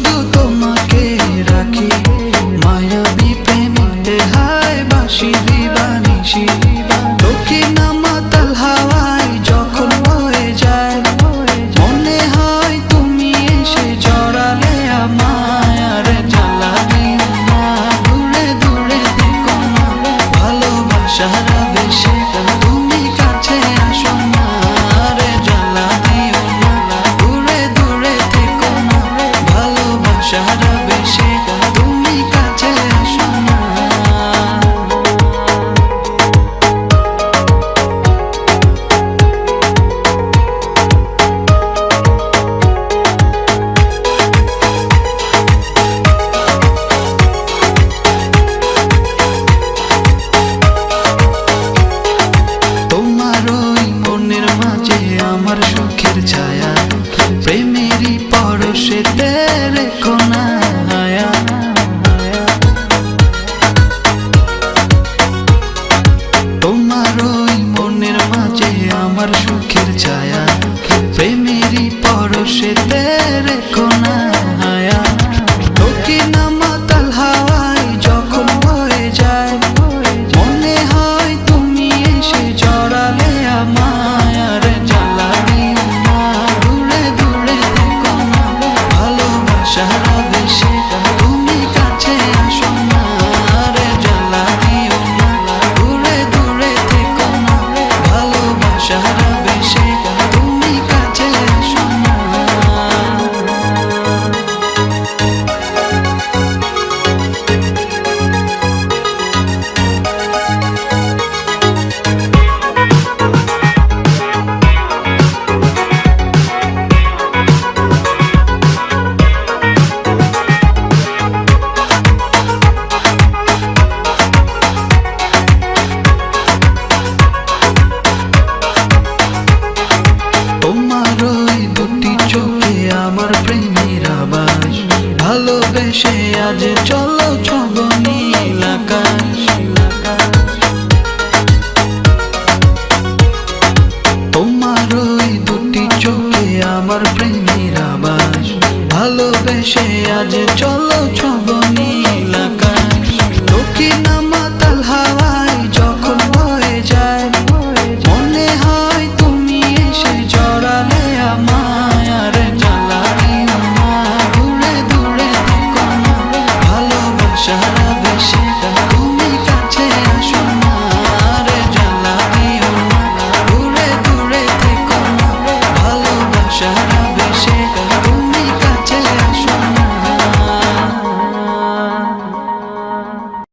শুধু তোমাকে রাখি মায়াবী প্রেমে হায় বাসি দিবানিশি দক্ষিণা মাতাল হাওয়ায় যখন বয়ে যায় মনে হয় তুমি এসে জড়ালে আমায় আর জ্বালা দিও না দূরে দূরে থেকো না ভালোবাসার আবেশে তুমি কাছে আসো না আর জ্বালা দিও না দূরে দূরে থেকো না ভালোবাসার আবেশে তুমি কাছে আসো না। আমার সুখের ছায়া প্রেমেরই পরশেতে রেখো না হায়া তোমার ওই মনের মাঝে আমার সুখের ছায়া প্রেমেরই পরশেতে রেখো না হায়া দক্ষিণা মাতাল হাওয়ায় যখন বয়ে যায় মনে হয় তুমি এসে জড়ালে আমায় আর জ্বালা দিও না দূরে দূরে থেকো না ভালোবাসার আবেশে তুমি কাছে আসো না আর জ্বালা দিও না দূরে দূরে থেকো না ভালোবাসার আবেশে তুমি কাছে আসো না। আমার প্রেমের আবাস ভালোবেসে আজ চলো ছব নীল আকাশ তোমার ওই দুটি চোখে আমার প্রেমের আবাস ভালোবেসে আজ চলো ছব